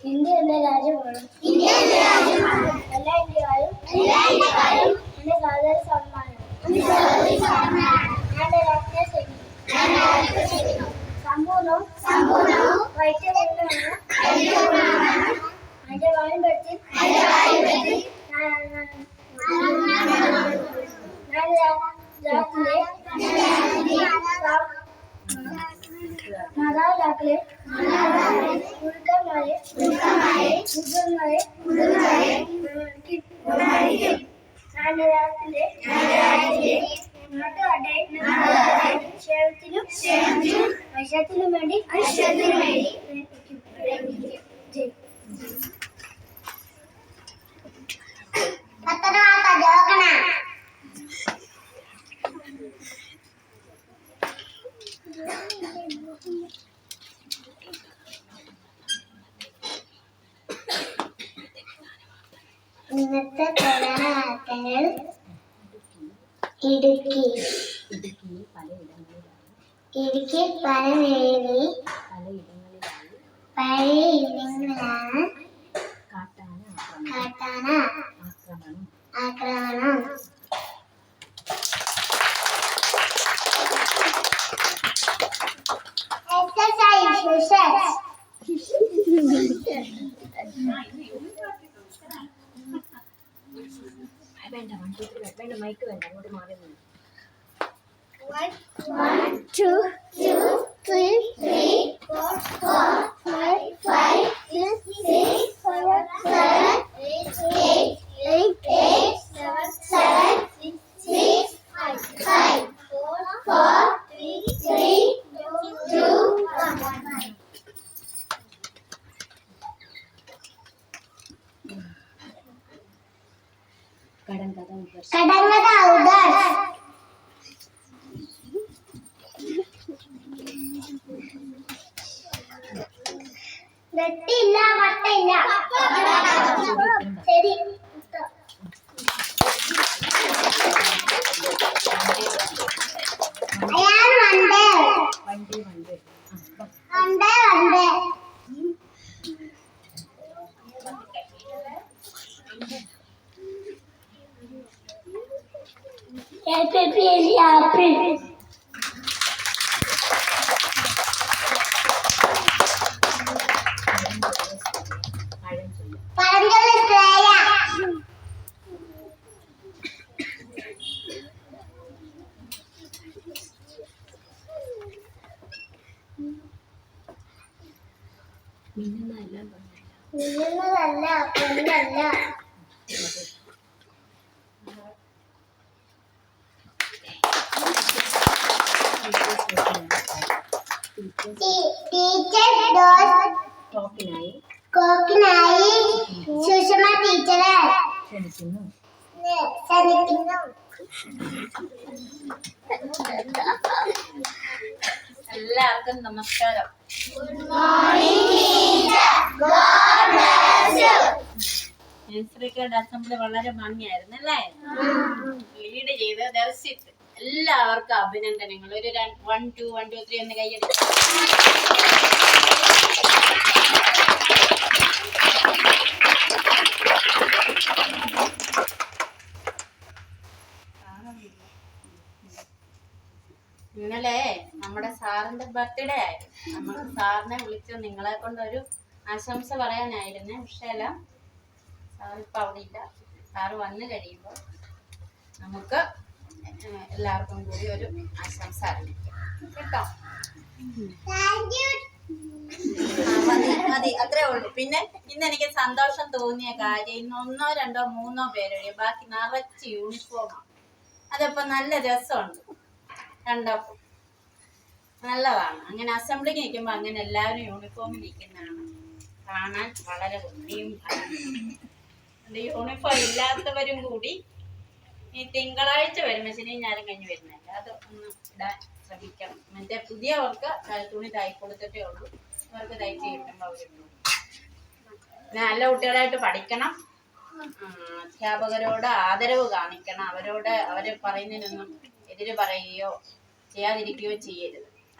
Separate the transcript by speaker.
Speaker 1: India എന്ന രാജ്യമാണ് എല്ലാ ഇന്ത്യക്കാരും എന്റെ സ്വാതന്ത്ര്യ സമ്മാനം ഞാൻ രാഷ്ട്രീയ സൈനികം സമ്പൂർണ്ണവും വൈദ്യുതമാണ് അതിന്റെ വായും പെടുത്തി മാതാപിതാക്കളെ ക്ഷേമത്തിനും ഐശ്വര്യത്തിനും വേണ്ടി ഇന്നത്തെ പ്രധാന വാർത്തകൾ ഇടുക്കി പലയിടങ്ങളിലാണ് കാട്ടാന ആക്രമണം.
Speaker 2: വേണ്ട മൈക്ക് വേണ്ട അങ്ങോട്ട് മാറി.
Speaker 1: 1 2 3 4 5 6 7 8 7 6 5 4 3 2 1. കടങ്കഥ വെട്ടില്ല വട്ടയില്ല ശരി. മിന്നുന്നതല്ല പൊന്നല്ല. ടീച്ചർ ഡോസ്
Speaker 2: ടോക്കിനായി
Speaker 1: കോക്കിനായി സുഷമ ടീച്ചറെ
Speaker 2: ക്ഷണിക്കുന്നു.
Speaker 1: ക്ഷണിക്കുന്നു.
Speaker 3: എല്ലാവർക്കും നമസ്കാരം. നഴ്സറിക്കാരുടെ അസംബ്ലി വളരെ ഭംഗിയായിരുന്നു അല്ലേ? ലീഡ് ചെയ്ത് ദർശിത്ത് എല്ലാവർക്കും അഭിനന്ദനങ്ങൾ. ഒരു 1 2 1 2 3 എന്ന് കൈയടിച്ചു. ഇന്നലെ നമ്മുടെ സാറിന്റെ ബർത്ത്ഡേ ആയിരുന്നു. നമുക്ക് സാറിനെ വിളിച്ച് നിങ്ങളെ കൊണ്ടൊരു ആശംസ പറയാനായിരുന്നു. പക്ഷേ എല്ലാം സാറിപ്പോൾ അവിടെ ഇല്ല. സാറ് വന്നു കഴിയുമ്പോൾ നമുക്ക് എല്ലാവർക്കും കൂടി ഒരു ആശംസ അറിയിക്കാം കേട്ടോ. മതി അത്രേ ഉള്ളൂ. പിന്നെ ഇന്ന് എനിക്ക് സന്തോഷം തോന്നിയ കാര്യം, ഇന്ന് 1 2 3 പേരുടെ ബാക്കി നിറച്ച് യൂണിഫോമാണ്. അതപ്പോൾ നല്ല രസമുണ്ട് കണ്ടപ്പോൾ, നല്ലതാണ്. അങ്ങനെ അസംബ്ലിക്ക് നിൽക്കുമ്പോൾ അങ്ങനെ എല്ലാവരും യൂണിഫോമിൽ നിൽക്കുന്നതാണ് കാണാൻ വളരെ വൃത്തിയും. യൂണിഫോം ഇല്ലാത്തവരും കൂടി ഈ തിങ്കളാഴ്ച വരുമ്പോൾ ശനിയും ഞാനും കഴിഞ്ഞ് വരുന്നില്ല, അത് ഒന്ന് ഇടാൻ ശ്രമിക്കണം. മറ്റേ പുതിയവർക്ക് തുണി തയ്ച്ച് കൊടുത്തിട്ടേ ഉള്ളൂ. അവർക്ക് തയ്ച്ച് കിട്ടുമ്പോൾ അവരുള്ളൂ. നല്ല കുട്ടികളായിട്ട് പഠിക്കണം. അധ്യാപകരോട് ആദരവ് കാണിക്കണം. അവരോട് അവർ പറയുന്നതിനൊന്നും എതിര് പറയുകയോ ചെയ്യാതിരിക്കുകയോ ചെയ്യരുത്.